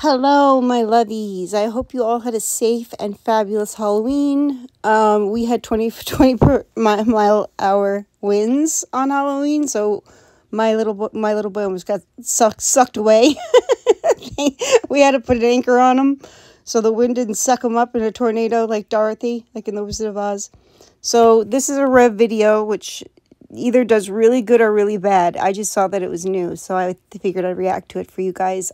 Hello, my loveys. I hope you all had a safe and fabulous Halloween. We had 20 per mile hour winds on Halloween, so my little boy almost got sucked away. We had to put an anchor on him so the wind didn't suck him up in a tornado like Dorothy, like in The Wizard of Oz. So this is a Rev video, which either does really good or really bad. I just saw that it was new, so I figured I'd react to it for you guys.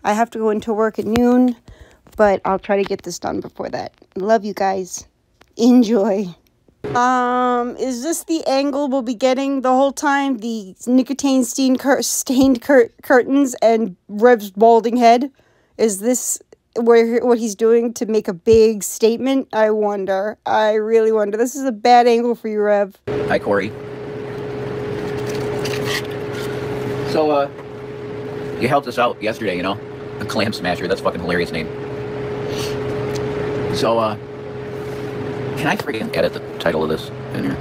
I have to go into work at noon, but I'll try to get this done before that. Love you guys. Enjoy. Is this the angle we'll be getting the whole time? The nicotine stained curtains and Rev's balding head? Is this what he's doing to make a big statement? I wonder. I really wonder. This is a bad angle for you, Rev. Hi, Corey. So, you helped us out yesterday, you know? A clam smasher. That's a fucking hilarious name. So, can I freaking edit the title of this in here?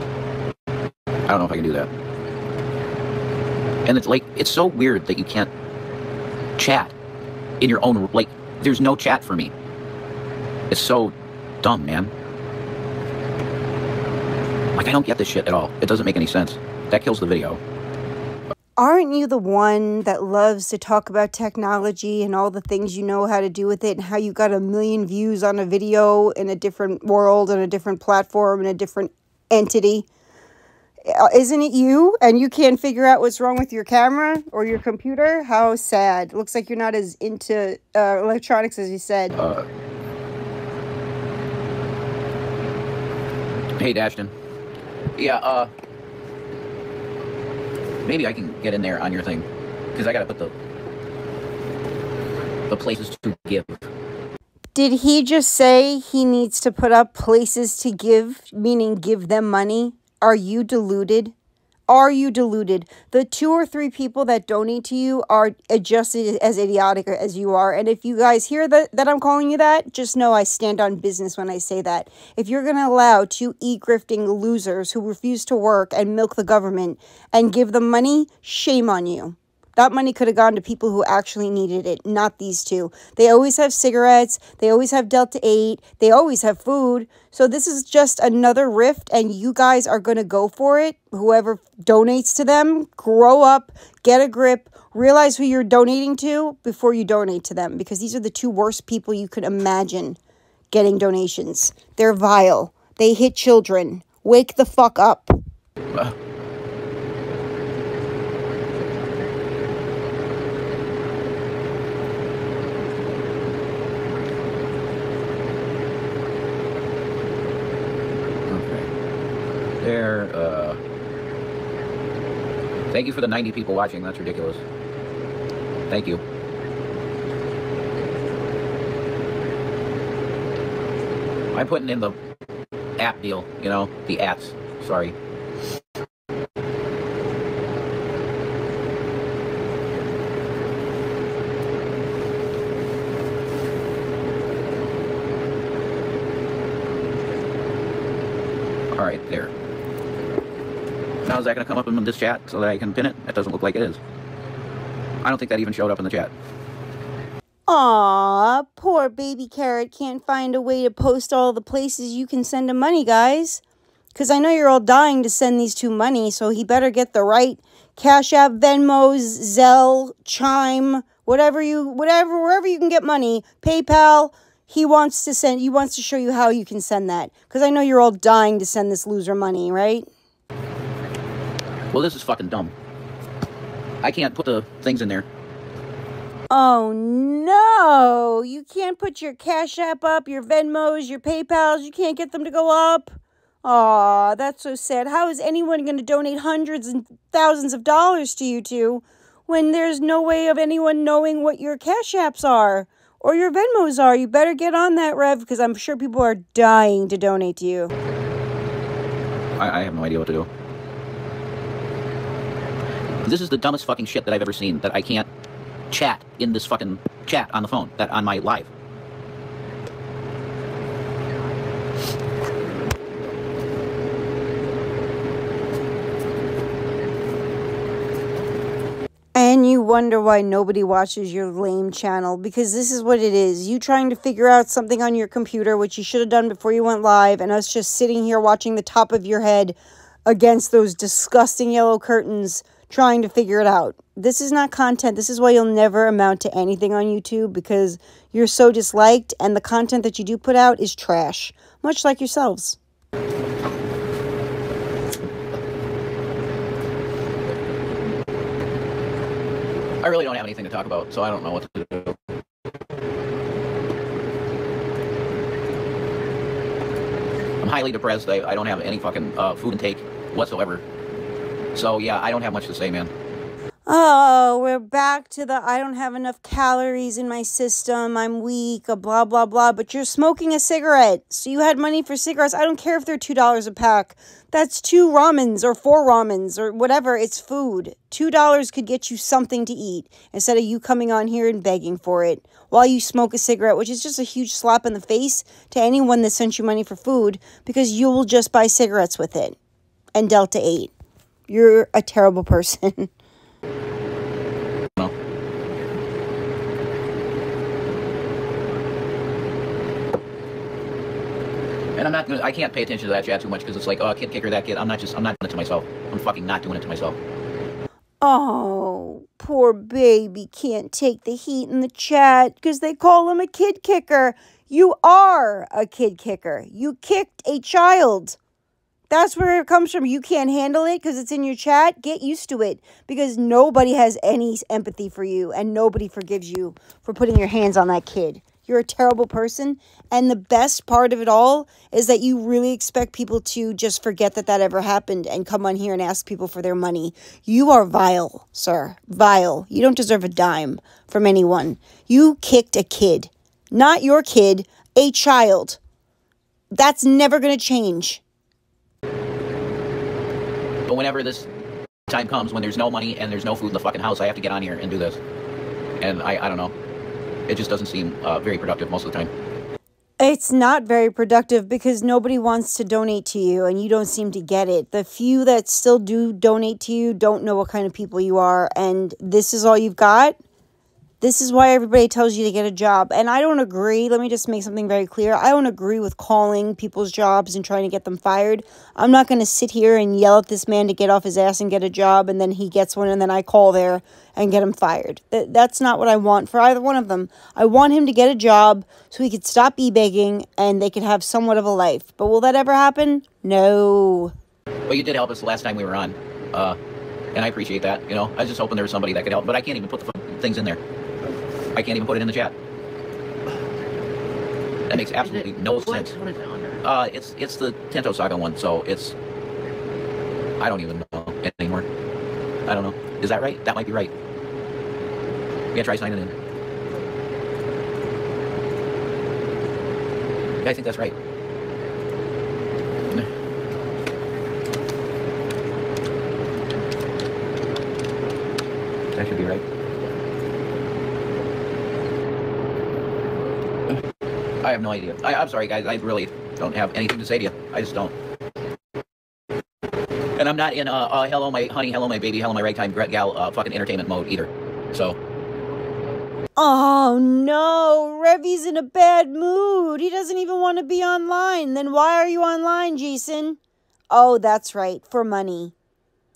I don't know if I can do that. And it's like, it's so weird that you can't chat in your own, like, there's no chat for me. It's so dumb, man. Like, I don't get this shit at all. It doesn't make any sense. That kills the video. Aren't you the one that loves to talk about technology and all the things you know how to do with it and how you got 1 million views on a video in a different world, on a different platform, in a different entity? Isn't it you? And you can't figure out what's wrong with your camera or your computer? How sad. Looks like you're not as into electronics as you said. Hey, Dashton. Yeah, maybe I can get in there on your thing, because I gotta put the places to give. Did he just say he needs to put up places to give, meaning give them money? Are you deluded? Are you deluded? The 2 or 3 people that donate to you are just as idiotic as you are. And if you guys hear that I'm calling you that, just know I stand on business when I say that. If you're going to allow 2 e-grifting losers who refuse to work and milk the government and give them money, shame on you. That money could have gone to people who actually needed it, not these 2. They always have cigarettes. They always have Delta 8. They always have food. So this is just another rift, and you guys are going to go for it. Whoever donates to them, grow up, get a grip, realize who you're donating to before you donate to them, because these are the 2 worst people you could imagine getting donations. They're vile. They hit children. Wake the fuck up. Thank you for the 90 people watching. That's ridiculous. Thank you. I'm putting in the app deal, you know, the apps. Sorry. All right, there. Now is that going to come up in this chat so that I can pin it? That doesn't look like it is. I don't think that even showed up in the chat. Aw, poor baby Carrot can't find a way to post all the places you can send him money, guys. Because I know you're all dying to send these 2 money, so he better get the right Cash App, Venmos, Zelle, Chime, wherever you can get money, PayPal. He wants to show you how you can send that. Because I know you're all dying to send this loser money, right? Well, this is fucking dumb. I can't put the things in there. Oh, no. You can't put your Cash App up, your Venmos, your PayPals. You can't get them to go up. Aw, that's so sad. How is anyone going to donate hundreds and thousands of dollars to you 2 when there's no way of anyone knowing what your Cash Apps are or your Venmos are? You better get on that, Rev, because I'm sure people are dying to donate to you. I have no idea what to do. This is the dumbest fucking shit that I've ever seen, that I can't chat in this fucking chat on the phone, that on my live. And you wonder why nobody watches your lame channel, because this is what it is. You trying to figure out something on your computer, which you should have done before you went live, and us just sitting here watching the top of your head against those disgusting yellow curtains trying to figure it out. This is not content. This is why you'll never amount to anything on YouTube, because you're so disliked, and the content that you do put out is trash, much like yourselves. I really don't have anything to talk about, so I don't know what to do. I'm highly depressed. I don't have any fucking food intake whatsoever. So, yeah, I don't have much to say, man. Oh, we're back to the I don't have enough calories in my system, I'm weak, blah, blah, blah. But you're smoking a cigarette, so you had money for cigarettes. I don't care if they're $2 a pack. That's 2 ramens or 4 ramens or whatever. It's food. $2 could get you something to eat instead of you coming on here and begging for it while you smoke a cigarette, which is just a huge slap in the face to anyone that sent you money for food, because you will just buy cigarettes with it and Delta 8. You're a terrible person. And I can't pay attention to that chat too much, because it's like, oh, kid kicker, that kid. I'm not doing it to myself. I'm fucking not doing it to myself. Oh, poor baby can't take the heat in the chat because they call him a kid kicker. You are a kid kicker. You kicked a child. That's where it comes from. You can't handle it because it's in your chat. Get used to it, because nobody has any empathy for you and nobody forgives you for putting your hands on that kid. You're a terrible person. And the best part of it all is that you really expect people to just forget that ever happened and come on here and ask people for their money. You are vile, sir. Vile. You don't deserve a dime from anyone. You kicked a kid. Not your kid, a child. That's never going to change. But whenever this time comes, when there's no money and there's no food in the fucking house, I have to get on here and do this. And I don't know. It just doesn't seem very productive most of the time. It's not very productive because nobody wants to donate to you and you don't seem to get it. The few that still do donate to you don't know what kind of people you are, and this is all you've got. This is why everybody tells you to get a job. And I don't agree. Let me just make something very clear. I don't agree with calling people's jobs and trying to get them fired. I'm not going to sit here and yell at this man to get off his ass and get a job, and then he gets one, and then I call there and get him fired. That's not what I want for either one of them. I want him to get a job so he could stop e-begging and they could have somewhat of a life. But will that ever happen? No. Well, you did help us the last time we were on. And I appreciate that. You know, I was just hoping there was somebody that could help. But I can't even put the things in there. I can't even put it in the chat. That makes absolutely no sense. What is it under? It's the Tento Saga one, so it's... I don't even know anymore. I don't know. Is that right? That might be right. Yeah, try signing in. Yeah, I think that's right. That should be right. I have no idea. I'm sorry, guys. I really don't have anything to say to you. I just don't. And I'm not in hello my honey, hello my baby, hello my ragtime gal fucking entertainment mode either. So. Oh no, Revs in a bad mood. He doesn't even want to be online. Then why are you online, Jason? Oh, that's right, for money.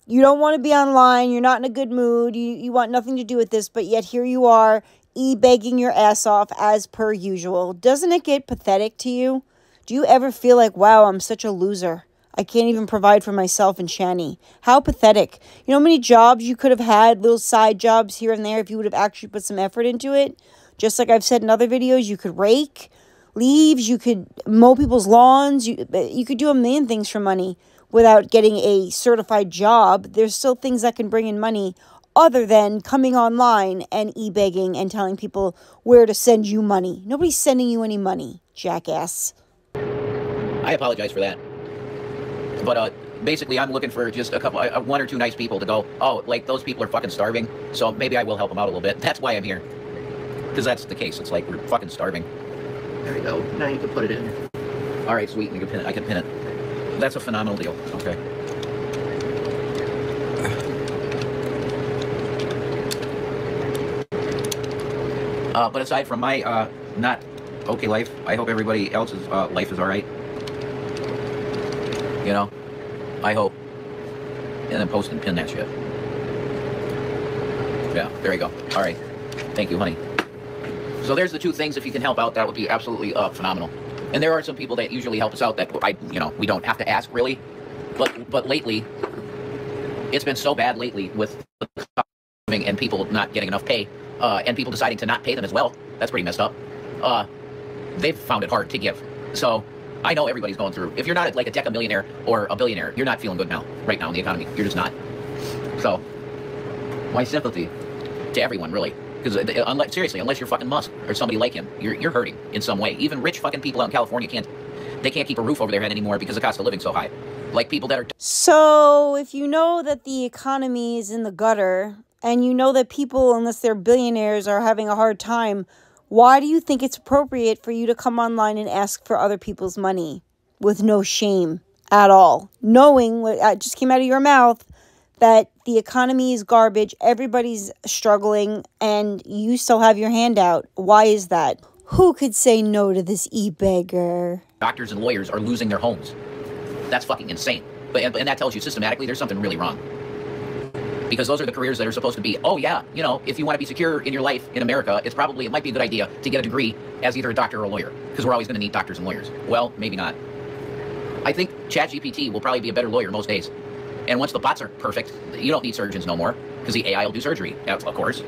You don't want to be online. You're not in a good mood. You want nothing to do with this, but yet here you are, e-begging your ass off as per usual. Doesn't it get pathetic to you? Do you ever feel like, wow, I'm such a loser? I can't even provide for myself and Shanny. How pathetic. You know how many jobs you could have had, little side jobs here and there, if you would have actually put some effort into it? Just like I've said in other videos, you could rake leaves, you could mow people's lawns, you could do a million things for money without getting a certified job. There's still things that can bring in money other than coming online and e-begging and telling people where to send you money. Nobody's sending you any money, jackass. I apologize for that. But basically, I'm looking for just a couple, one or two nice people to go, oh, like, those people are fucking starving, so maybe I will help them out a little bit. That's why I'm here. Because that's the case. It's like, we're fucking starving. There you go. Now you can put it in. All right, sweet. You can pin it. I can pin it. That's a phenomenal deal. Okay. But aside from my not okay life, I hope everybody else's life is all right. You know, I hope. And then post and pin that shit. Yeah, there you go. All right. Thank you, honey. So there's the two things. If you can help out, that would be absolutely phenomenal. And there are some people that usually help us out that we don't have to ask really. But lately, it's been so bad lately with and people not getting enough pay, and people deciding to not pay them as well. That's pretty messed up. They've found it hard to give. So I know everybody's going through. If you're not like a decamillionaire or a billionaire, you're not feeling good right now in the economy. You're just not. So my sympathy to everyone, really. Because seriously, unless you're fucking Musk or somebody like him, you're hurting in some way. Even rich fucking people out in California can't keep a roof over their head anymore because the cost of living so high. Like people that are... So if you know that the economy is in the gutter, and you know that people, unless they're billionaires, are having a hard time, why do you think it's appropriate for you to come online and ask for other people's money with no shame at all? Knowing what just came out of your mouth, that the economy is garbage, everybody's struggling, and you still have your hand out. Why is that? Who could say no to this e-beggar? Doctors and lawyers are losing their homes. That's fucking insane. And that tells you systematically there's something really wrong. Because those are the careers that are supposed to be, oh yeah, you know, if you want to be secure in your life in America, it might be a good idea to get a degree as either a doctor or a lawyer. Because we're always going to need doctors and lawyers. Well, maybe not. I think ChatGPT will probably be a better lawyer most days. And once the bots are perfect, you don't need surgeons no more. Because the AI will do surgery, of course.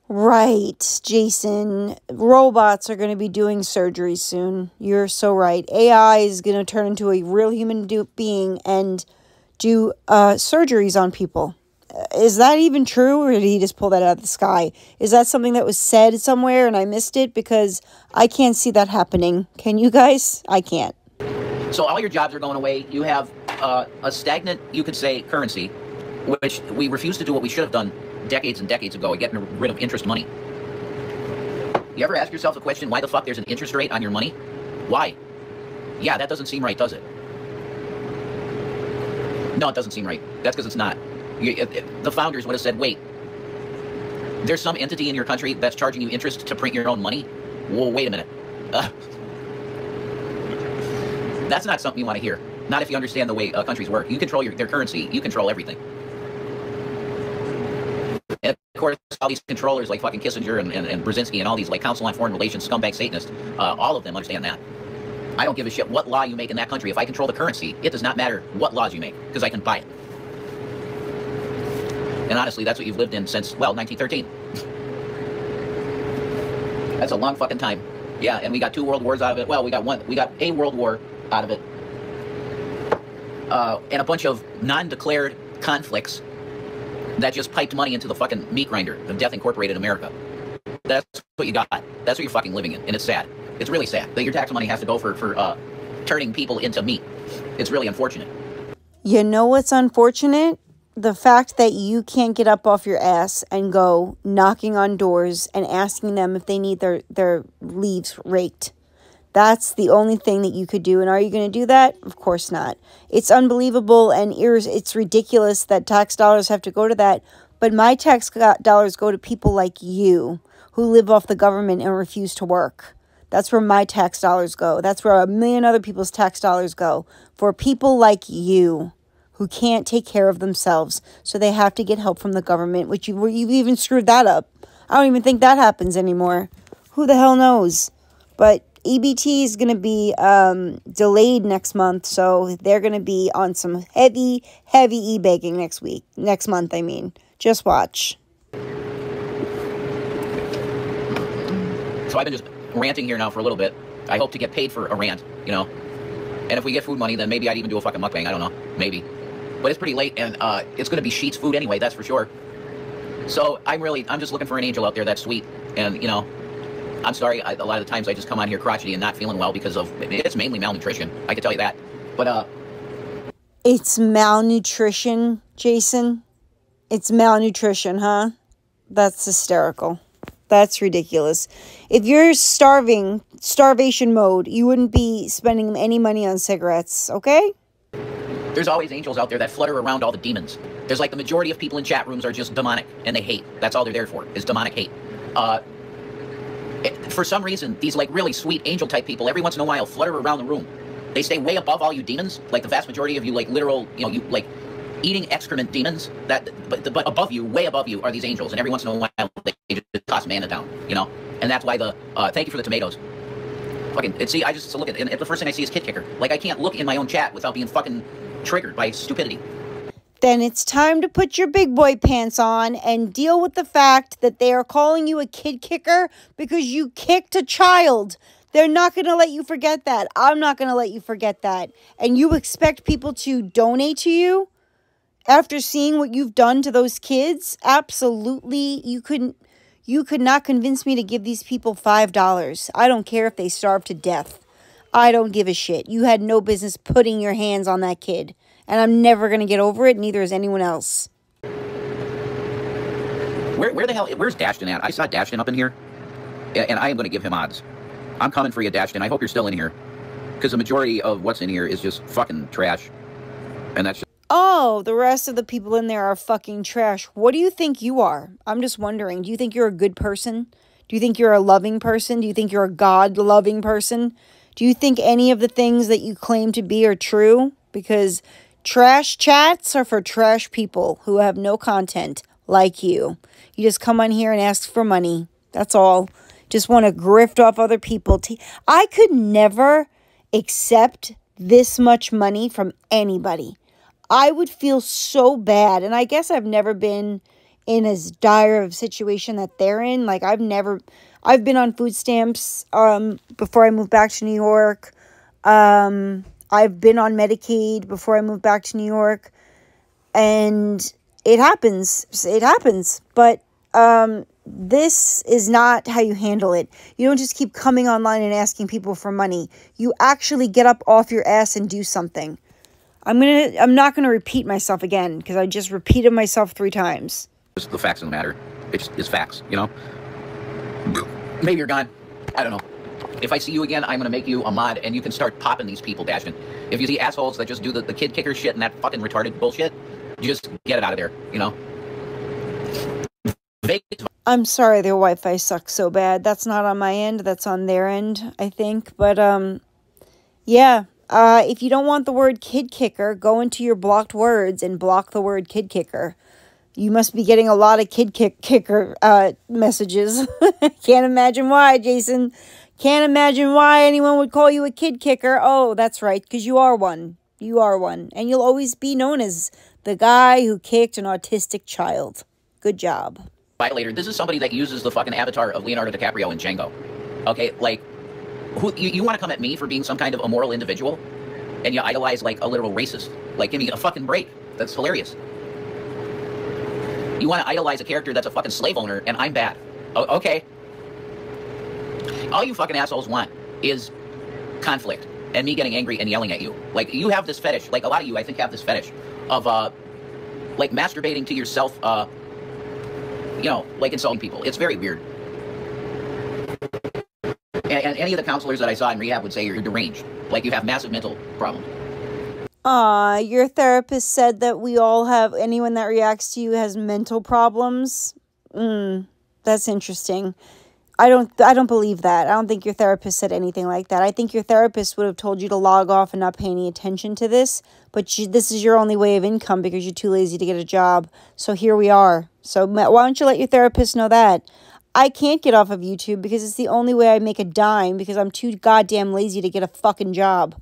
Right, Jason. Robots are going to be doing surgery soon. You're so right. AI is going to turn into a real human being and do surgeries on people. Is that even true, or did he just pull that out of the sky? Is that something that was said somewhere and I missed it? Because I can't see that happening. Can you guys? I can't. So all your jobs are going away. You have a stagnant, you could say, currency, which we refuse to do what we should have done decades and decades ago, getting rid of interest money. You ever ask yourself the question, why the fuck there's an interest rate on your money? Why? Yeah, that doesn't seem right, does it? No, it doesn't seem right. That's because it's not. The founders would have said, wait, there's some entity in your country that's charging you interest to print your own money? Well, wait a minute. That's not something you want to hear. Not if you understand the way countries work. You control their currency. You control everything. And of course, all these controllers like fucking Kissinger and Brzezinski and all these like Council on Foreign Relations scumbag Satanists, all of them understand that. I don't give a shit what law you make in that country. If I control the currency, it does not matter what laws you make, because I can buy it. And honestly, that's what you've lived in since, well, 1913. That's a long fucking time. Yeah, and we got 2 world wars out of it. Well, we got a world war out of it. And a bunch of non-declared conflicts that just piped money into the fucking meat grinder of Death Incorporated America. That's what you got. That's what you're fucking living in, and it's sad. It's really sad that your tax money has to go for turning people into meat. It's really unfortunate. You know what's unfortunate? The fact that you can't get up off your ass and go knocking on doors and asking them if they need their leaves raked. That's the only thing that you could do. And are you going to do that? Of course not. It's unbelievable and it's ridiculous that tax dollars have to go to that. But my tax dollars go to people like you who live off the government and refuse to work. That's where my tax dollars go. That's where a million other people's tax dollars go. For people like you who can't take care of themselves. So they have to get help from the government, which you've even screwed that up. I don't even think that happens anymore. Who the hell knows? But EBT is going to be delayed next month, so they're going to be on some heavy e-begging next month, I mean. Just watch. So I've been just ranting here now for a little bit. I hope to get paid for a rant, you know. And if we get food money, then maybe I'd even do a fucking mukbang. I don't know. Maybe. But it's pretty late, and it's going to be Sheets food anyway, that's for sure. So I'm just looking for an angel out there that's sweet. And, you know, I'm sorry, a lot of the times I just come on here crotchety and not feeling well because it's mainly malnutrition. I can tell you that. But, It's malnutrition, Jason? It's malnutrition, huh? That's hysterical. That's ridiculous. If you're starvation mode, you wouldn't be spending any money on cigarettes, okay? There's always angels out there that flutter around all the demons. There's like the majority of people in chat rooms are just demonic, and they hate. That's all they're there for, is demonic hate. For some reason, these like really sweet angel type people, every once in a while, flutter around the room. They stay way above all you demons, like the vast majority of you, like literal, you like eating excrement demons. But above you, way above you, are these angels, and every once in a while they just toss mana down, And that's why the thank you for the tomatoes. Fucking, see, I just look at it, and the first thing I see is Kid Kicker. Like I can't look in my own chat without being fucking triggered by stupidity. Then it's time to put your big boy pants on and deal with the fact that they are calling you a kid kicker because you kicked a child. They're not going to let you forget that. I'm not going to let you forget that. And you expect people to donate to you after seeing what you've done to those kids? Absolutely. You could not convince me to give these people $5. I don't care if they starve to death. I don't give a shit. You had no business putting your hands on that kid. And I'm never going to get over it, neither is anyone else. Where the hell, where's Dashton at? I saw Dashton up in here, and I am going to give him odds. I'm coming for you, Dashton. I hope you're still in here, because the majority of what's in here is just fucking trash. And that's just... Oh, the rest of the people in there are fucking trash. What do you think you are? I'm just wondering. Do you think you're a good person? Do you think you're a loving person? Do you think you're a God-loving person? Do you think any of the things that you claim to be are true? Because trash chats are for trash people who have no content, like you. You just come on here and ask for money. That's all. Just want to grift off other people. I could never accept this much money from anybody. I would feel so bad. And I guess I've never been in as dire of a situation that they're in. Like, I've been on food stamps before I moved back to New York. I've been on Medicaid before I moved back to New York. And it happens. It happens. But this is not how you handle it. You don't just keep coming online and asking people for money. You actually get up off your ass and do something. I'm not gonna repeat myself again because I just repeated myself 3 times. Just the facts of the matter. It's facts, Maybe you're gone. I don't know. If I see you again, I'm gonna make you a mod, and you can start popping these people, Dashton. If you see assholes that just do the kid kicker shit and that fucking retarded bullshit, just get it out of there, I'm sorry their Wi-Fi sucks so bad. That's not on my end. That's on their end, I think. But, yeah. If you don't want the word kid kicker, go into your blocked words and block the word kid kicker. You must be getting a lot of kid kicker messages. Can't imagine why, Jason. Can't imagine why anyone would call you a kid kicker. Oh, that's right, because you are one. You are one. And you'll always be known as the guy who kicked an autistic child. Good job. Violator, this is somebody that uses the fucking avatar of Leonardo DiCaprio in Django. Okay, like, you want to come at me for being some kind of immoral individual? And you idolize, like, a literal racist? Like, give me a fucking break. That's hilarious. You want to idolize a character that's a fucking slave owner, and I'm bad. Okay. All you fucking assholes want is conflict and me getting angry and yelling at you. Like, you have this fetish, like, a lot of you, I think, have this fetish of, like, masturbating to yourself, like insulting people. It's very weird. And any of the counselors that I saw in rehab would say you're deranged. Like, you have massive mental problems. Your therapist said that anyone that reacts to you has mental problems. That's interesting. I don't believe that. I don't think your therapist said anything like that. I think your therapist would have told you to log off and not pay any attention to this, but this is your only way of income because you're too lazy to get a job. So here we are. So why don't you let your therapist know that? I can't get off of YouTube because it's the only way I make a dime because I'm too goddamn lazy to get a fucking job.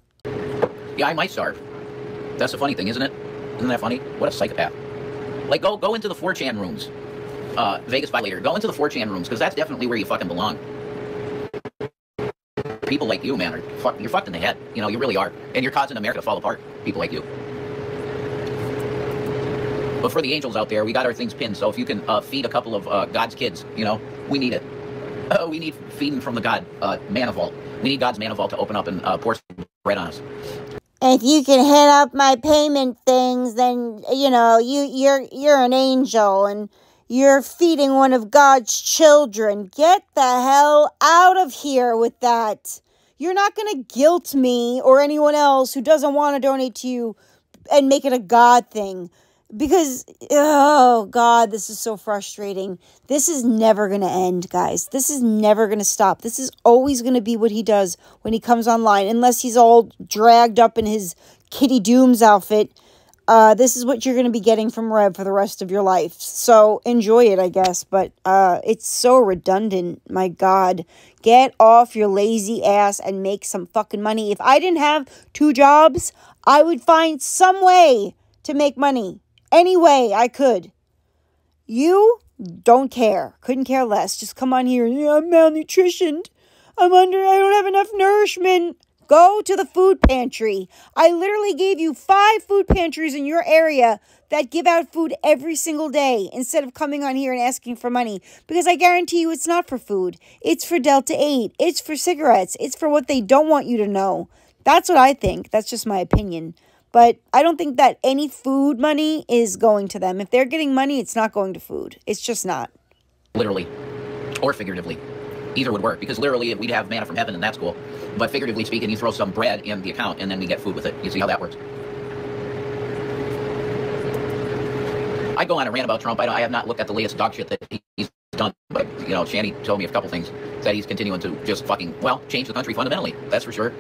Yeah, I might starve. That's the funny thing, isn't it? Isn't that funny? What a psychopath. Like, go into the 4chan rooms. Vegas Violator, go into the 4chan rooms, because that's definitely where you fucking belong. People like you, man, you're fucked in the head. You really are. And you're causing America to fall apart. People like you. But for the angels out there, we got our things pinned, so if you can feed a couple of God's kids, we need it. We need feeding from the God manna vault. We need God's manna vault to open up and pour some bread on us. If you can hit up my payment things, then, you're an angel, and you're feeding one of God's children. Get the hell out of here with that. You're not going to guilt me or anyone else who doesn't want to donate to you and make it a God thing. Because, oh God, this is so frustrating. This is never going to end, guys. This is never going to stop. This is always going to be what he does when he comes online, unless he's all dragged up in his Kitty Dooms outfit. This is what you're going to be getting from Rev for the rest of your life. So enjoy it, I guess. But it's so redundant. My God. Get off your lazy ass and make some fucking money. If I didn't have 2 jobs, I would find some way to make money. Any way I could. You don't care. Couldn't care less. Just come on here. Yeah, I'm malnutritioned. I don't have enough nourishment. Go to the food pantry. I literally gave you 5 food pantries in your area that give out food every single day instead of coming on here and asking for money. Because I guarantee you it's not for food. It's for Delta 8. It's for cigarettes. It's for what they don't want you to know. That's what I think. That's just my opinion. But I don't think that any food money is going to them. If they're getting money, it's not going to food. It's just not. Literally. Or figuratively. Either would work, because literally we'd have manna from heaven, and that's cool. But figuratively speaking, you throw some bread in the account, and then we get food with it. You see how that works? I go on a rant about Trump. I have not looked at the latest dog shit that he's done. But, you know, Shanny told me a couple things. That he's continuing to just fucking, well, change the country fundamentally. That's for sure.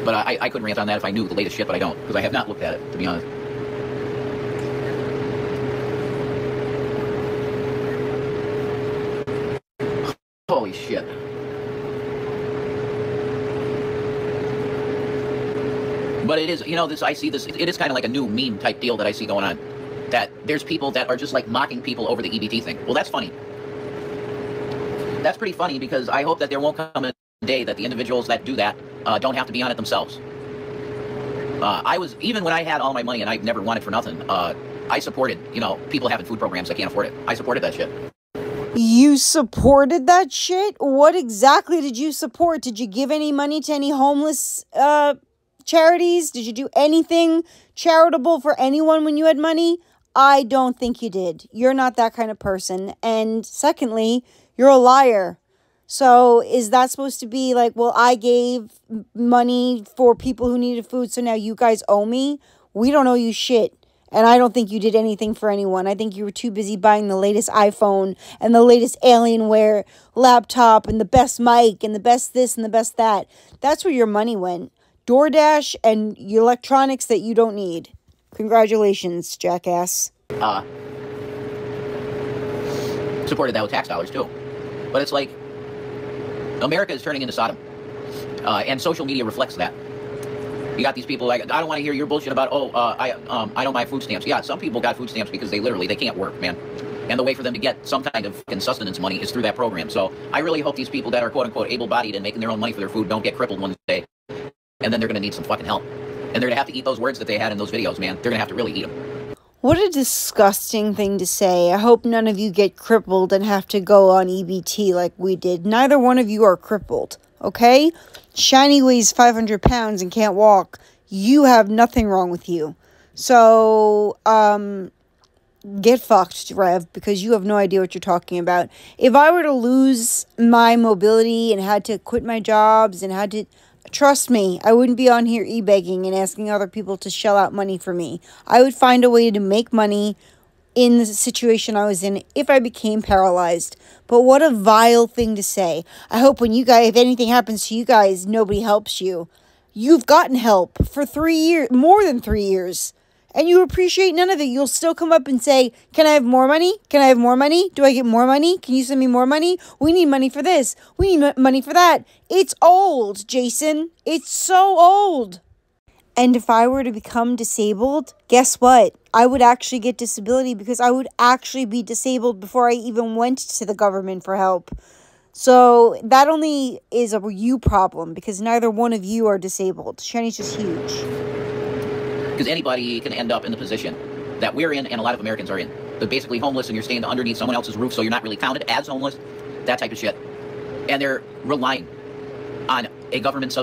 But I couldn't rant on that if I knew the latest shit, but I don't, because I have not looked at it, to be honest. Holy shit. But it is, you know, I see this, it is kind of like a new meme type deal that I see going on. That there's people that are just like mocking people over the EBT thing. Well, that's funny. That's pretty funny, because I hope that there won't come a day that the individuals that do that don't have to be on it themselves. Even when I had all my money and I never wanted for nothing, I supported, you know, people having food programs that can't afford it. I supported that shit. You supported that shit? What exactly did you support? Did you give any money to any homeless charities? Did you do anything charitable for anyone when you had money? I don't think you did. You're not that kind of person. And secondly, you're a liar. So is that supposed to be like, well, I gave money for people who needed food, so now you guys owe me? We don't owe you shit. And I don't think you did anything for anyone. I think you were too busy buying the latest iPhone and the latest Alienware laptop and the best mic and the best this and the best that. That's where your money went. DoorDash and electronics that you don't need. Congratulations, jackass. Supported that with tax dollars, too. But it's like, America is turning into Sodom. And social media reflects that. You got these people like, I don't want to hear your bullshit about, I don't buy food stamps. Yeah, some people got food stamps because they can't work, man. And the way for them to get some kind of sustenance money is through that program. So I really hope these people that are quote-unquote able-bodied and making their own money for their food don't get crippled one day. And then they're going to need some fucking help. And they're going to have to eat those words that they had in those videos, man. They're going to have to really eat them. What a disgusting thing to say. I hope none of you get crippled and have to go on EBT like we did. Neither one of you are crippled, okay? Shiny weighs 500 pounds and can't walk. You have nothing wrong with you. So, get fucked, Rev, because you have no idea what you're talking about. If I were to lose my mobility and had to quit my jobs and had to... Trust me, I wouldn't be on here ebegging and asking other people to shell out money for me. I would find a way to make money in the situation I was in if I became paralyzed. But what a vile thing to say. I hope when you guys, if anything happens to you guys, nobody helps you. You've gotten help for 3 years, more than 3 years. And you appreciate none of it. You'll still come up and say, can I have more money? Can I have more money? Do I get more money? Can you send me more money? We need money for this. We need money for that. It's old, Jason. It's so old. And if I were to become disabled, guess what? I would actually get disability because I would actually be disabled before I even went to the government for help. So that only is a you problem because neither one of you are disabled. Shani's just huge. Because anybody can end up in the position that we're in and a lot of Americans are in. They're basically homeless and you're staying underneath someone else's roof, so you're not really counted as homeless. That type of shit. And they're relying on a government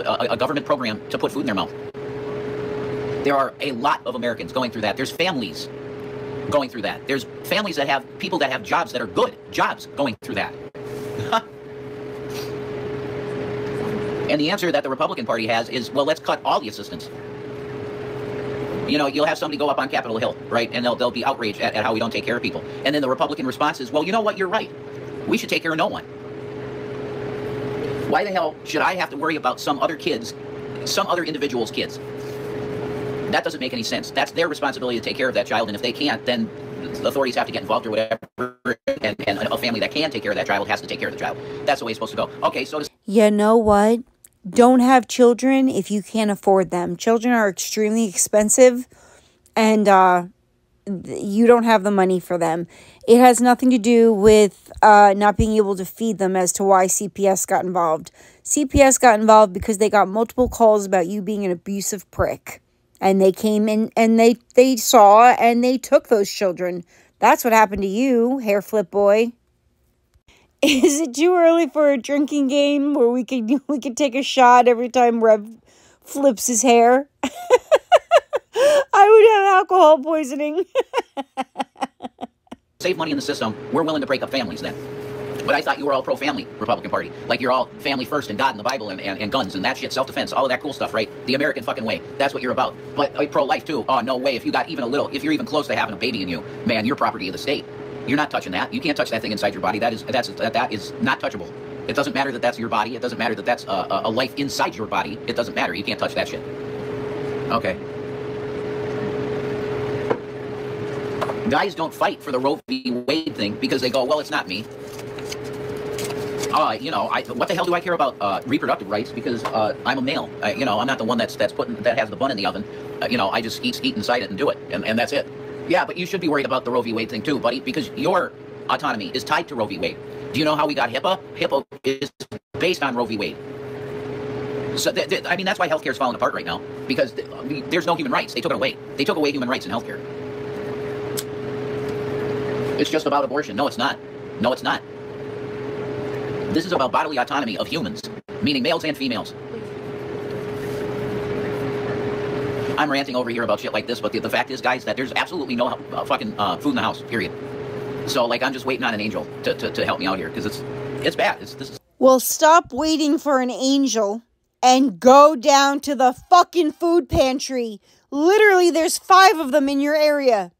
program to put food in their mouth. There are a lot of Americans going through that. There's families going through that. There's families that have people that have jobs that are good jobs going through that. And the answer that the Republican Party has is, well, let's cut all the assistance. You know, you'll have somebody go up on Capitol Hill, right? And they'll be outraged at how we don't take care of people. And then the Republican response is, well, you know what? You're right. We should take care of no one. Why the hell should I have to worry about some other individual's kids? That doesn't make any sense. That's their responsibility to take care of that child. And if they can't, then the authorities have to get involved or whatever. And a family that can take care of that child has to take care of the child. That's the way it's supposed to go. Okay, so You know what? Don't have children if you can't afford them. Children are extremely expensive, and you don't have the money for them. It has nothing to do with not being able to feed them as to why CPS got involved. CPS got involved because they got multiple calls about you being an abusive prick. And they came in and they saw and they took those children. That's what happened to you, hair flip boy. Is it too early for a drinking game where we could take a shot every time Rev flips his hair? I would have alcohol poisoning. save money in the system. We're willing to break up families then. But I thought you were all pro-family, Republican Party. Like you're all family first and God and the Bible and guns and that shit, self-defense, all of that cool stuff, right? The American fucking way. That's what you're about. But pro-life too. Oh, no way. If you got even a little, if you're even close to having a baby in you, man, you're property of the state. You're not touching that. You can't touch that thing inside your body. That is not touchable. It doesn't matter that that's your body. It doesn't matter that that's a life inside your body. It doesn't matter. You can't touch that shit. Okay. Guys don't fight for the Roe v. Wade thing because they go, well, it's not me. What the hell do I care about reproductive rights? Because I'm a male. I'm not the one that has the bun in the oven. I just eat inside it and do it, and that's it. Yeah, but you should be worried about the Roe v. Wade thing too, buddy, because your autonomy is tied to Roe v. Wade. Do you know how we got HIPAA? HIPAA is based on Roe v. Wade. So, that's why healthcare is falling apart right now, because there's no human rights. They took it away. They took away human rights in healthcare. It's just about abortion. No, it's not. No, it's not. This is about bodily autonomy of humans, meaning males and females. I'm ranting over here about shit like this, but the fact is, guys, that there's absolutely no fucking food in the house, period. So, I'm just waiting on an angel to help me out here, because it's bad. Well, stop waiting for an angel and go down to the fucking food pantry. Literally, there's 5 of them in your area.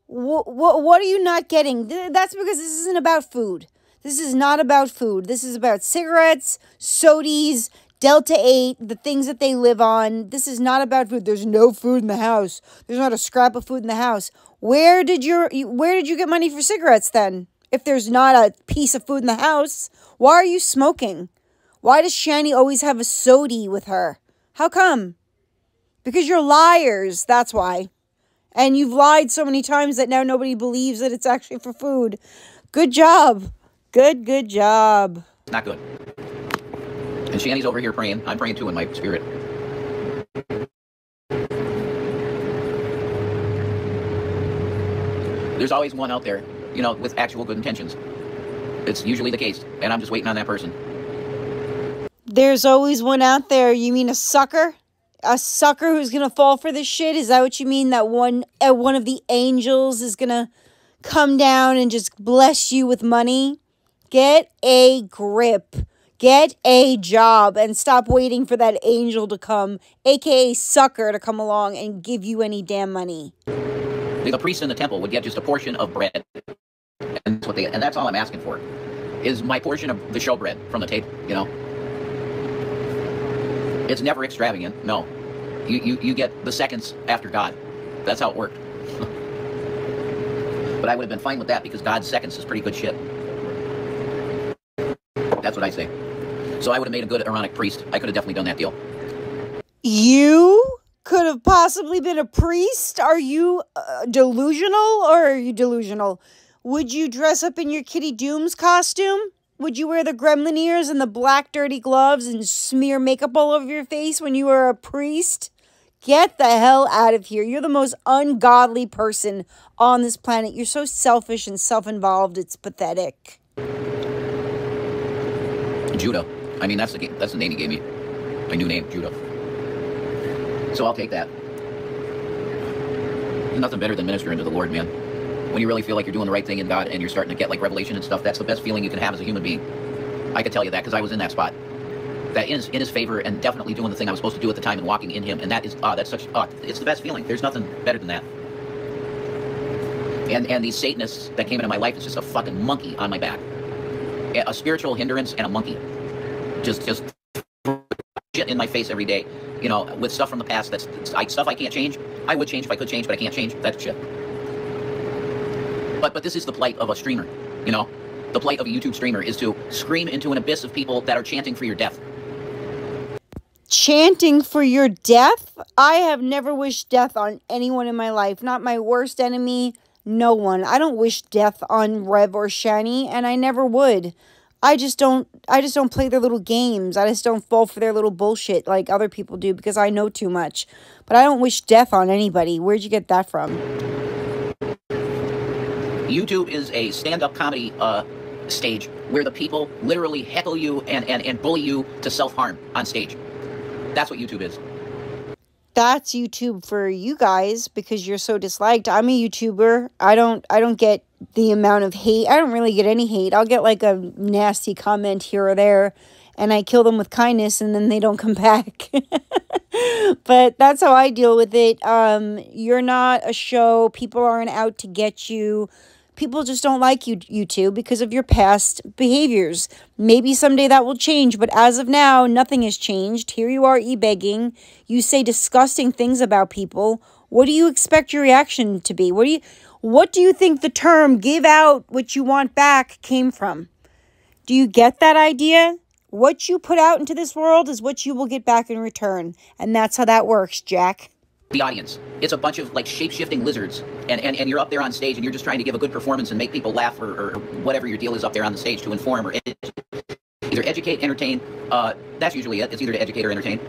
What are you not getting? That's because this isn't about food. This is not about food. This is about cigarettes, sodies, Delta 8, the things that they live on. This is not about food. There's no food in the house. There's not a scrap of food in the house. Where did you get money for cigarettes then? If there's not a piece of food in the house, why are you smoking? Why does Shanny always have a sody with her? How come? Because you're liars, that's why. And you've lied so many times that now nobody believes that it's actually for food. Good job. Good job. It's not good. And Shanny's over here praying. I'm praying too in my spirit. There's always one out there, with actual good intentions. It's usually the case, and I'm just waiting on that person. There's always one out there. You mean a sucker? A sucker who's going to fall for this shit? Is that what you mean? That one of the angels is going to come down and just bless you with money? Get a grip. Get a job and stop waiting for that angel to come, aka sucker, to come along and give you any damn money. The priest in the temple would get just a portion of bread. And that's all I'm asking for. Is my portion of the showbread from the table, It's never extravagant, no. You get the seconds after God. That's how it worked. But I would have been fine with that because God's seconds is pretty good shit. That's what I say. So I would have made a good Aaronic priest. I could have definitely done that deal. You could have possibly been a priest? Are you delusional or are you delusional? Would you dress up in your Kitty Dooms costume? Would you wear the gremlin ears and the black dirty gloves and smear makeup all over your face when you were a priest? Get the hell out of here. You're the most ungodly person on this planet. You're so selfish and self-involved. It's pathetic. Judah. That's the name he gave me. My new name, Judah. So I'll take that. There's nothing better than ministering to the Lord, man. When you really feel like you're doing the right thing in God and you're starting to get revelation and stuff, that's the best feeling you can have as a human being. I can tell you that because I was in that spot. that is in his favor and definitely doing the thing I was supposed to do at the time and walking in him. And that is, that's such, it's the best feeling. There's nothing better than that. And these Satanists that came into my life is just a fucking monkey on my back. A spiritual hindrance and a monkey. Just shit in my face every day. You know, with stuff from the past that's stuff I can't change. I would change if I could change, but I can't change. That's shit. But this is the plight of a streamer, you know? The plight of a YouTube streamer is to scream into an abyss of people that are chanting for your death. Chanting for your death? I have never wished death on anyone in my life. Not my worst enemy, no one. I don't wish death on Rev or Shanny, and I never would. I just don't play their little games. I just don't fall for their little bullshit like other people do because I know too much. But I don't wish death on anybody. Where'd you get that from? YouTube is a stand-up comedy stage where the people literally heckle you and bully you to self-harm on stage. That's what YouTube is. That's YouTube for you guys because you're so disliked. I'm a YouTuber. I don't get the amount of hate. I don't really get any hate. I'll get like a nasty comment here or there and I kill them with kindness and then they don't come back. But that's how I deal with it. You're not a show. People aren't out to get you. People just don't like you two because of your past behaviors. Maybe someday that will change, but as of now, nothing has changed. Here you are ebegging. You say disgusting things about people. What do you expect your reaction to be? What do you think the term give out what you want back came from? Do you get that idea? What you put out into this world is what you will get back in return. And that's how that works, Jack. The audience. It's a bunch of like shape-shifting lizards, and you're up there on stage and you're just trying to give a good performance and make people laugh or whatever your deal is up there on the stage to inform or either educate, entertain. That's usually it. It's either to educate or entertain.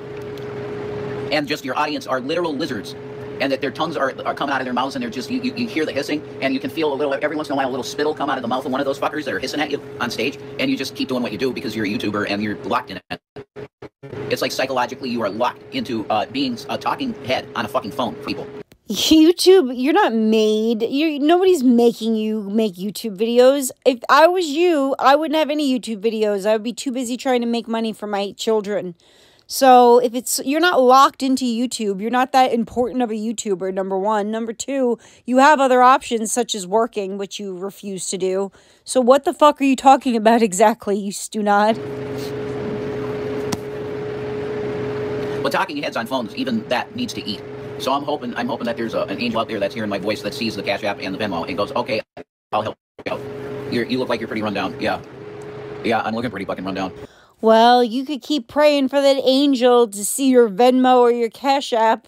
And just your audience are literal lizards, and that their tongues are coming out of their mouths and they're just, you hear the hissing and you can feel a little, every once in a while, a little spittle come out of the mouth of one of those fuckers that are hissing at you on stage, and you just keep doing what you do because you're a YouTuber and you're locked in it. It's like psychologically you are locked into being a talking head on a fucking phone for people. YouTube, you're not made. Nobody's making you make YouTube videos. If I was you, I wouldn't have any YouTube videos. I would be too busy trying to make money for my children. So if you're not locked into YouTube, you're not that important of a YouTuber, number one. Number two, you have other options such as working, which you refuse to do. So what the fuck are you talking about exactly, you stunod? But talking heads on phones, even that needs to eat. So I'm hoping that there's an angel out there that's hearing my voice that sees the Cash App and the Venmo and goes, okay, I'll help you out. You look like you're pretty run down. Yeah, I'm looking pretty fucking run down. Well, you could keep praying for that angel to see your Venmo or your Cash App,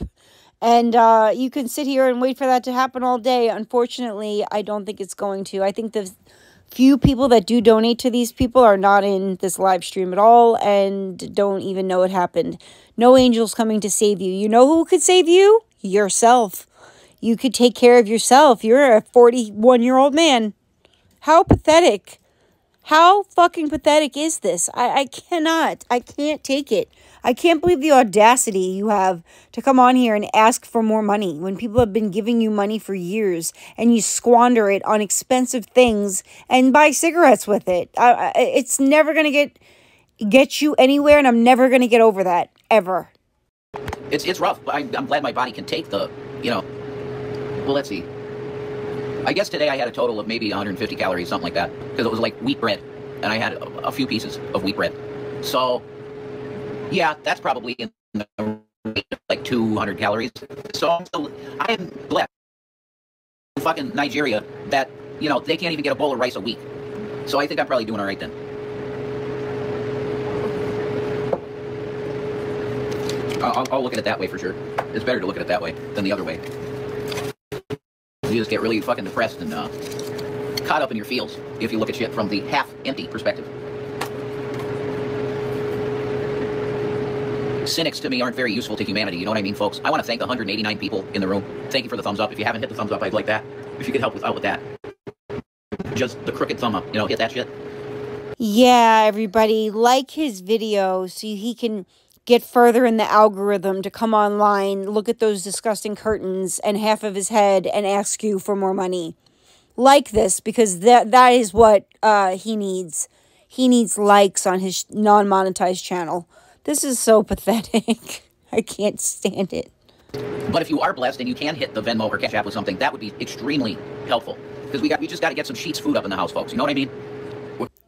and you can sit here and wait for that to happen all day. Unfortunately, I don't think it's going to. I think the few people that do donate to these people are not in this live stream at all and don't even know it happened. No angel's coming to save you. You know who could save you? Yourself. You could take care of yourself. You're a 41-year-old man. How pathetic. How fucking pathetic is this? I cannot. I can't take it. I can't believe the audacity you have to come on here and ask for more money when people have been giving you money for years and you squander it on expensive things and buy cigarettes with it. It's never going to get you anywhere, and I'm never going to get over that, ever. It's rough, but I'm glad my body can take the, well, let's see. I guess today I had a total of maybe 150 calories, something like that, because it was like wheat bread, and I had a few pieces of wheat bread. So, yeah, that's probably in the range of like 200 calories. So I am blessed in fucking Nigeria that, they can't even get a bowl of rice a week. So I think I'm probably doing all right then. I'll look at it that way for sure. It's better to look at it that way than the other way. You just get really fucking depressed and caught up in your feels if you look at shit from the half-empty perspective. Cynics to me aren't very useful to humanity, you know what I mean, folks? I want to thank the 189 people in the room. Thank you for the thumbs up. If you haven't hit the thumbs up, I'd like that. If you could help out with that. Just the crooked thumb up, hit that shit. Yeah, everybody, like his video so he can get further in the algorithm to come online, look at those disgusting curtains and half of his head and ask you for more money. Like this, because that is what he needs. He needs likes on his non-monetized channel. This is so pathetic. I can't stand it. But if you are blessed and you can hit the Venmo or Cash App with something, that would be extremely helpful. Because we just got to get some Sheets food up in the house, folks. You know what I mean?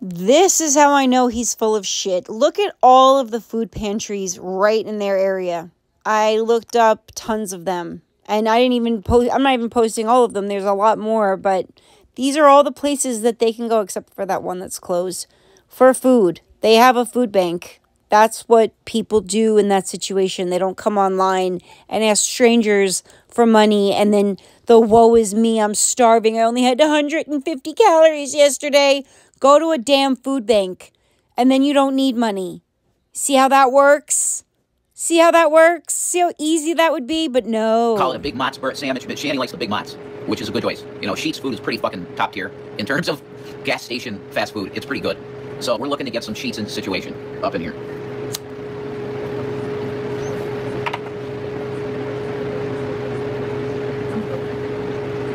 This is how I know he's full of shit. Look at all of the food pantries right in their area. I looked up tons of them. And I didn't even post. I'm not even posting all of them. There's a lot more. But these are all the places that they can go except for that one that's closed. For food. They have a food bank. That's what people do in that situation. They don't come online and ask strangers for money and then the woe is me, I'm starving. I only had 150 calories yesterday. Go to a damn food bank and then you don't need money. See how that works? See how that works? See how easy that would be? But no. Call it a Big Mott's sandwich, but Shanny likes the Big Mott's, which is a good choice. You know, Sheets food is pretty fucking top tier. In terms of gas station fast food, it's pretty good. So we're looking to get some Sheets in the situation up in here.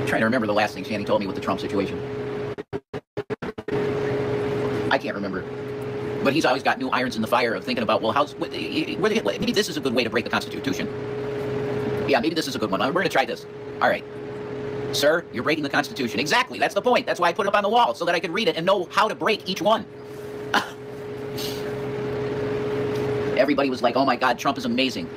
Trying to remember the last thing Shanny told me with the Trump situation. I can't remember. But he's always got new irons in the fire of thinking about, well, maybe this is a good way to break the Constitution. Yeah, maybe this is a good one. We're going to try this. All right. Sir, you're breaking the Constitution. Exactly. That's the point. That's why I put it up on the wall, so that I could read it and know how to break each one. Everybody was like, oh my God, Trump is amazing.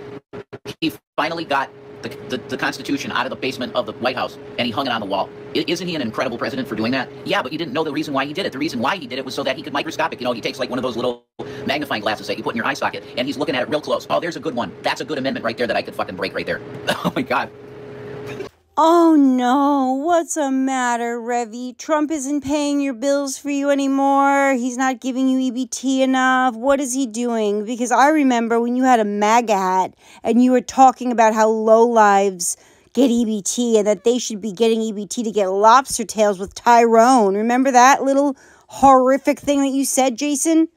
He finally got the Constitution out of the basement of the White House, and he hung it on the wall. Isn't he an incredible president for doing that? Yeah, but you didn't know the reason why he did it. The reason why he did it was so that he could microscopic. You know, he takes like one of those little magnifying glasses that you put in your eye socket, and he's looking at it real close. Oh, there's a good one. That's a good amendment right there that I could fucking break right there. Oh my God. Oh no, what's the matter, Revy? Trump isn't paying your bills for you anymore. He's not giving you EBT enough. What is he doing? Because I remember when you had a MAGA hat and you were talking about how lowlives get EBT and that they should be getting EBT to get lobster tails with Tyrone. Remember that little horrific thing that you said, Jason?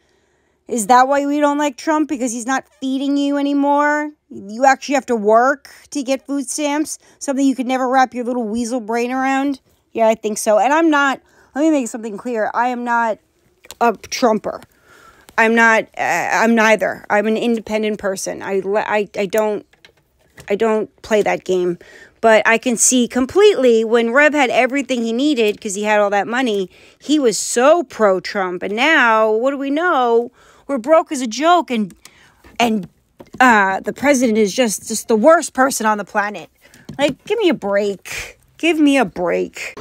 Is that why we don't like Trump? Because he's not feeding you anymore? You actually have to work to get food stamps? Something you could never wrap your little weasel brain around? Yeah, I think so. And I'm not, let me make something clear. I am not a Trumper. I'm neither. I'm an independent person. I don't play that game. But I can see completely when Rev had everything he needed because he had all that money, he was so pro-Trump. And now, what do we know? We're broke as a joke, and the president is just the worst person on the planet. Like, give me a break. Give me a break.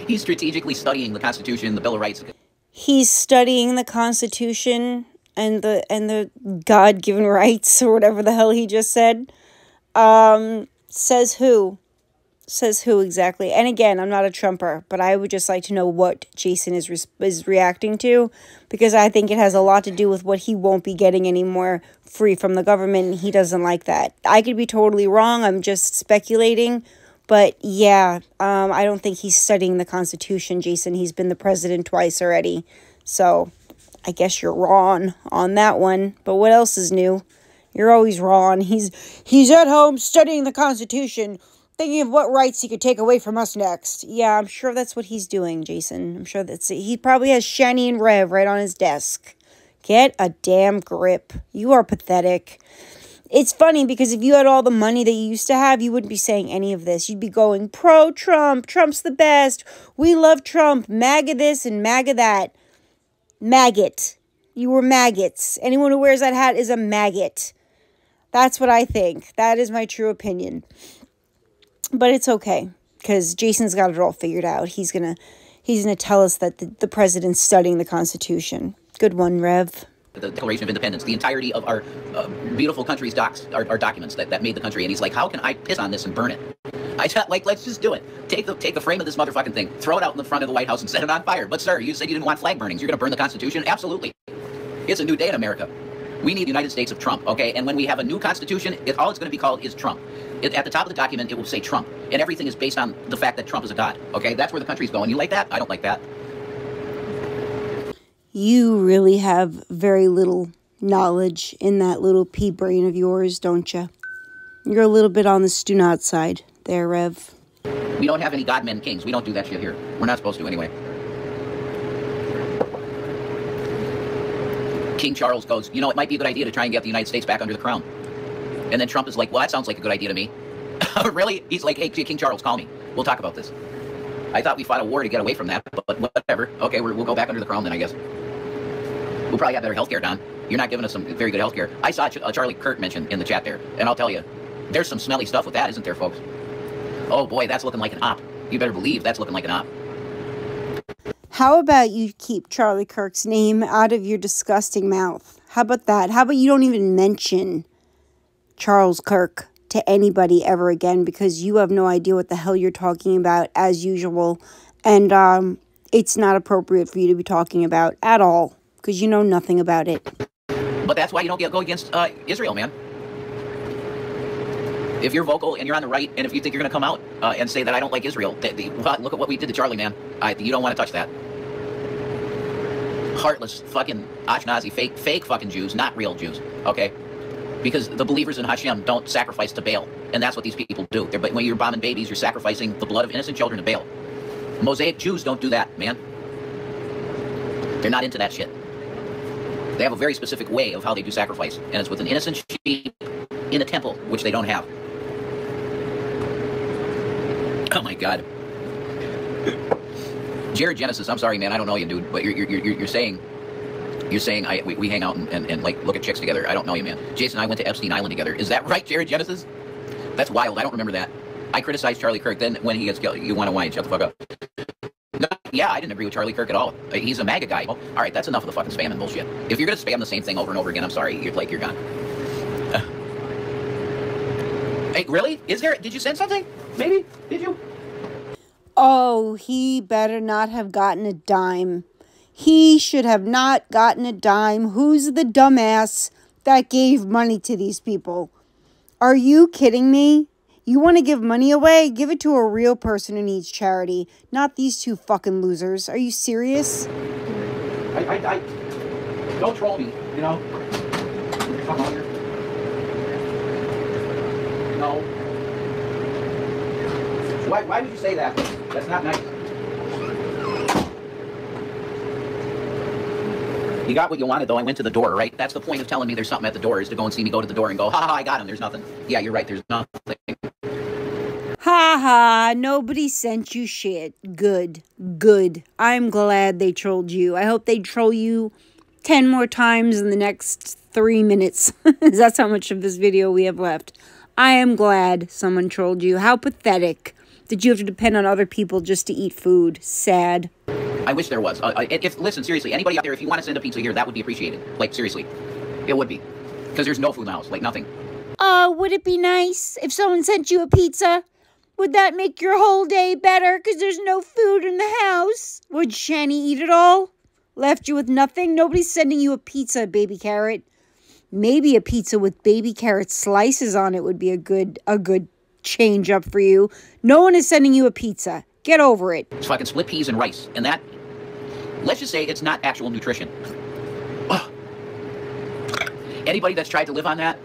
He's strategically studying the Constitution, the Bill of Rights. He's studying the Constitution and the God-given rights, or whatever the hell he just said. Says who? Says who exactly? And again, I'm not a Trumper, but I would just like to know what Jason is reacting to, because I think it has a lot to do with what he won't be getting anymore free from the government, and he doesn't like that. I could be totally wrong. I'm just speculating. But yeah, I don't think he's studying the Constitution, Jason. He's been the president twice already. So I guess you're wrong on that one. But what else is new? You're always wrong. He's at home studying the Constitution, thinking of what rights he could take away from us next. Yeah, I'm sure that's what he's doing, Jason. I'm sure that's it. He probably has Shanny and Rev right on his desk. Get a damn grip. You are pathetic. It's funny because if you had all the money that you used to have, you wouldn't be saying any of this. You'd be going pro-Trump. Trump's the best. We love Trump. MAGA this and MAGA that. Maggot. You were maggots. Anyone who wears that hat is a maggot. That's what I think. That is my true opinion. But it's okay, because Jason's got it all figured out. He's gonna tell us that the president's studying the Constitution. Good one, Rev. The Declaration of Independence, the entirety of our beautiful country's our documents that made the country. And he's like, how can I piss on this and burn it? Let's just do it. Take the frame of this motherfucking thing, throw it out in the front of the White House and set it on fire. But sir, you said you didn't want flag burnings. You're going to burn the Constitution? Absolutely. It's a new day in America. We need the United States of Trump, okay? And when we have a new Constitution, all it's going to be called is Trump. At the top of the document, it will say Trump. And everything is based on the fact that Trump is a god, okay? That's where the country's going. You like that? I don't like that. You really have very little knowledge in that little pea brain of yours, don't you? You're a little bit on the stu not side there, Rev. We don't have any godmen kings. We don't do that shit here. We're not supposed to anyway. King Charles goes, you know, it might be a good idea to try and get the United States back under the crown. And then Trump is like, well, that sounds like a good idea to me. Really? He's like, hey, King Charles, call me. We'll talk about this. I thought we fought a war to get away from that, but whatever. Okay, we'll go back under the crown then, I guess. We'll probably have better healthcare, Don. You're not giving us some very good healthcare. I saw Charlie Kirk mentioned in the chat there, and I'll tell you, there's some smelly stuff with that, isn't there, folks? Oh boy, that's looking like an op. You better believe that's looking like an op. How about you keep Charlie Kirk's name out of your disgusting mouth? How about that? How about you don't even mention Charles Kirk to anybody ever again, because you have no idea what the hell you're talking about as usual, and it's not appropriate for you to be talking about at all, because you know nothing about it. But that's why you don't go against Israel, man. If you're vocal and you're on the right, and if you think you're going to come out and say that I don't like Israel, look at what we did to Charlie, man. You don't want to touch that. Heartless, fucking Ashkenazi, fake fucking Jews, not real Jews, okay? Because the believers in Hashem don't sacrifice to Baal, and that's what these people do. But when you're bombing babies, you're sacrificing the blood of innocent children to Baal. Mosaic Jews don't do that, man. They're not into that shit. They have a very specific way of how they do sacrifice, and it's with an innocent sheep in a temple, which they don't have. Oh my God. Jared Genesis, I'm sorry, man, I don't know you, dude, but you're saying we hang out and like look at chicks together. I don't know you, man. Jason and I went to Epstein Island together. Is that right, Jared Genesis? That's wild. I don't remember that. I criticized Charlie Kirk. Then when he gets killed, you want to whine? Shut the fuck up. No, yeah, I didn't agree with Charlie Kirk at all. He's a MAGA guy. Well, all right, that's enough of the fucking spam and bullshit. If you're gonna spam the same thing over and over again, I'm sorry. You're gone. Hey, really? Is there? Did you send something? Maybe? Did you? Oh, he better not have gotten a dime. He should have not gotten a dime. Who's the dumbass that gave money to these people? Are you kidding me? You want to give money away? Give it to a real person who needs charity, not these two fucking losers. Are you serious? I don't troll me, you know? Come on here. No. Why would you say that? That's not nice. You got what you wanted, though. I went to the door, right? That's the point of telling me there's something at the door, is to go and see me go to the door and go, ha ha, I got him, there's nothing. Yeah, you're right, there's nothing. Ha ha, nobody sent you shit. Good, good. I'm glad they trolled you. I hope they troll you 10 more times in the next 3 minutes. That's how much of this video we have left. I am glad someone trolled you. How pathetic that you have to depend on other people just to eat food. Sad. I wish there was. Listen, seriously, anybody out there, if you want to send a pizza here, that would be appreciated. Like, seriously. It would be. Because there's no food in the house. Like, nothing. Would it be nice if someone sent you a pizza? Would that make your whole day better because there's no food in the house? Would Shanny eat it all? Left you with nothing? Nobody's sending you a pizza, baby carrot. Maybe a pizza with baby carrot slices on it would be a good change up for you. No one is sending you a pizza. Get over it. It's fucking split peas and rice. And that, let's just say it's not actual nutrition. Ugh. Anybody that's tried to live on that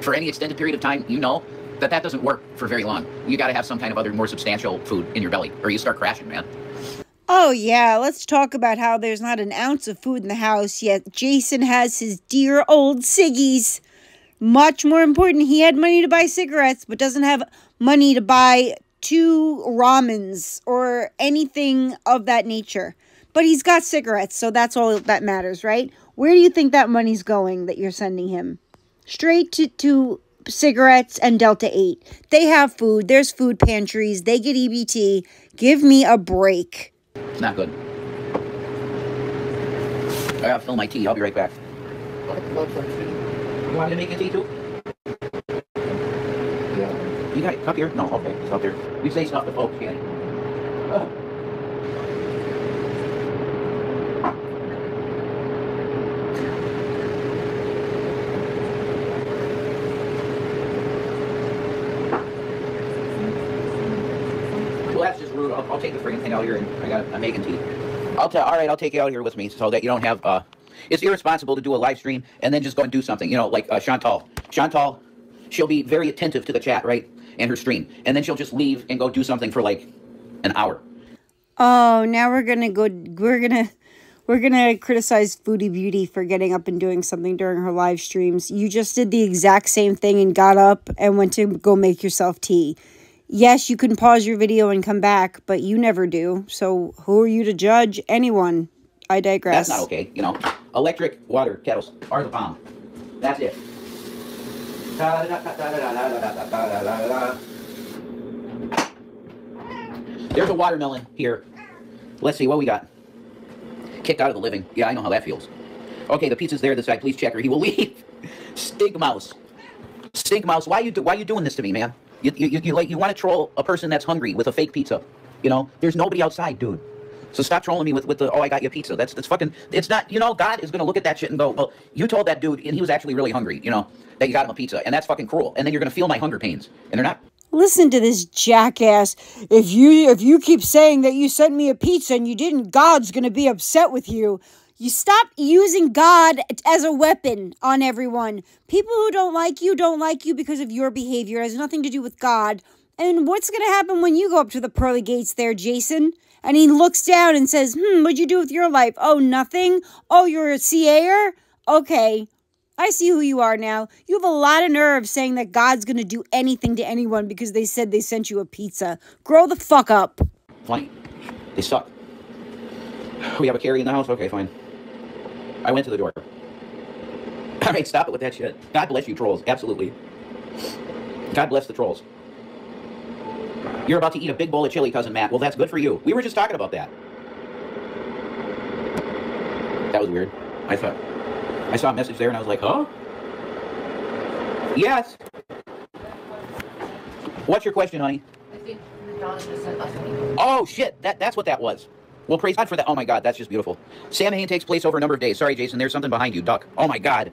for any extended period of time, you know that doesn't work for very long. You got to have some kind of other more substantial food in your belly, or you start crashing, man. Oh, yeah, let's talk about how there's not an ounce of food in the house, yet Jason has his dear old ciggies. Much more important, he had money to buy cigarettes, but doesn't have money to buy 2 ramens or anything of that nature. But he's got cigarettes, so that's all that matters, right? Where do you think that money's going that you're sending him? Straight to cigarettes and Delta 8. They have food. There's food pantries. They get EBT. Give me a break. It's not good. I gotta fill my tea. I'll be right back. You want me to make a tea too? Yeah. You got it up here? No, okay. It's up there. We say stuff to folks, can't you? Well, that's just rude. I'll take the freaking thing out here, and I'm making tea. All right, I'll take you out here with me so that you don't have, it's irresponsible to do a live stream and then just go and do something, you know, like Chantal. Chantal, she'll be very attentive to the chat, right, and her stream, and then she'll just leave and go do something for like an hour. Oh, now we're We're going to criticize Foodie Beauty for getting up and doing something during her live streams. You just did the exact same thing and got up and went to go make yourself tea. Yes, you can pause your video and come back, but you never do. So who are you to judge anyone? I digress. That's not okay, you know. Electric water kettles are the bomb. That's it. There's a watermelon here. Let's see what we got. Kicked out of the living. Yeah, I know how that feels. Okay, the pizza's there this side. Please check her. He will leave. Stink mouse. Stink mouse. Why you doing this to me, man? You want to troll a person that's hungry with a fake pizza. You know, there's nobody outside, dude. So stop trolling me with the, oh, I got you a pizza. That's fucking, it's not, you know, God is going to look at that shit and go, well, you told that dude, and he was actually really hungry, you know, that you got him a pizza. And that's fucking cruel. And then you're going to feel my hunger pains. And they're not. Listen to this jackass. If you keep saying that you sent me a pizza and you didn't, God's going to be upset with you. You stop using God as a weapon on everyone. People who don't like you because of your behavior. It has nothing to do with God. And what's going to happen when you go up to the pearly gates there, Jason? And he looks down and says, what'd you do with your life? Oh, nothing? Oh, you're a CA'er? Okay. I see who you are now. You have a lot of nerve saying that God's going to do anything to anyone because they said they sent you a pizza. Grow the fuck up. Funny. They suck. We have a carry in the house? Okay, fine. I went to the door. All right, stop it with that shit. God bless you, trolls. Absolutely. God bless the trolls. You're about to eat a big bowl of chili, Cousin Matt. Well, that's good for you. We were just talking about that. That was weird. I saw a message there and I was like, huh? Yes. What's your question, honey? I think John just sent last week. Oh, shit. That's what that was. Well, praise God for that. Oh, my God. That's just beautiful. Samhain takes place over a number of days. Sorry, Jason. There's something behind you. Duck. Oh, my God.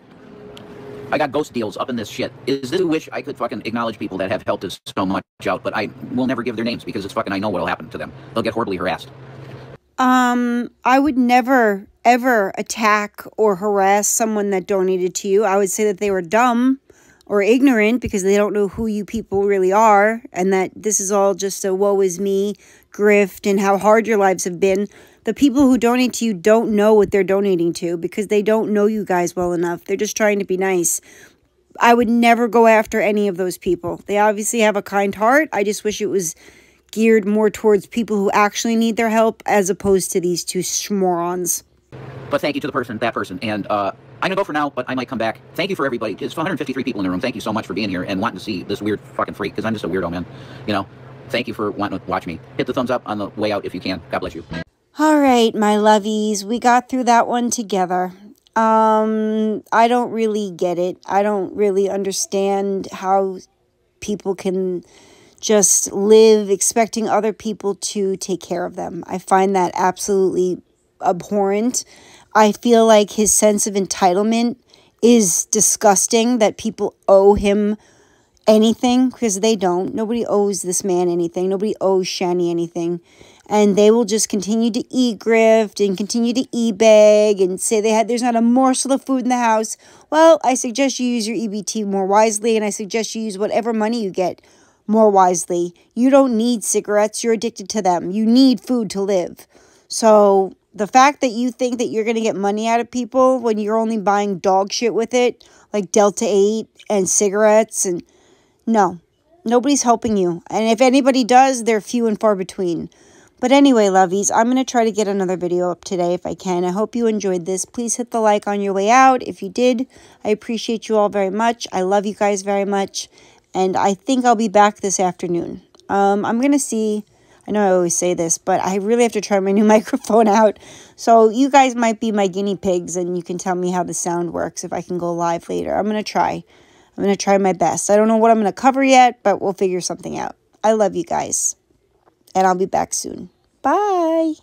I got ghost deals up in this shit. Is this a wish I could fucking acknowledge people that have helped us so much out, but I will never give their names because it's fucking, I know what'll happen to them. They'll get horribly harassed. I would never, ever attack or harass someone that donated to you. I would say that they were dumb or ignorant because they don't know who you people really are and that this is all just a woe is me grift and how hard your lives have been. The people who donate to you don't know what they're donating to because they don't know you guys well enough. They're just trying to be nice. I would never go after any of those people. They obviously have a kind heart. I just wish it was geared more towards people who actually need their help as opposed to these two schmorons. But thank you to the person, that person. And I'm going to go for now, but I might come back. Thank you for everybody. It's 153 people in the room. Thank you so much for being here and wanting to see this weird fucking freak because I'm just a weirdo, man. You know, thank you for wanting to watch me. Hit the thumbs up on the way out if you can. God bless you. All right, my lovies. We got through that one together. I don't really get it. I don't really understand how people can just live expecting other people to take care of them. I find that absolutely abhorrent. I feel like his sense of entitlement is disgusting, that people owe him anything, because they don't. Nobody owes this man anything. Nobody owes Shanny anything. And they will just continue to e-grift and continue to ebeg and say there's not a morsel of food in the house. Well, I suggest you use your EBT more wisely, and I suggest you use whatever money you get more wisely. You don't need cigarettes. You're addicted to them. You need food to live. So the fact that you think that you're going to get money out of people when you're only buying dog shit with it, like Delta 8 and cigarettes, and no, nobody's helping you. And if anybody does, they're few and far between. But anyway, lovies, I'm going to try to get another video up today if I can. I hope you enjoyed this. Please hit the like on your way out. If you did, I appreciate you all very much. I love you guys very much. And I think I'll be back this afternoon. I'm going to see. I know I always say this, but I really have to try my new microphone out. So you guys might be my guinea pigs, and you can tell me how the sound works if I can go live later. I'm going to try. I'm going to try my best. I don't know what I'm going to cover yet, but we'll figure something out. I love you guys. And I'll be back soon. Bye.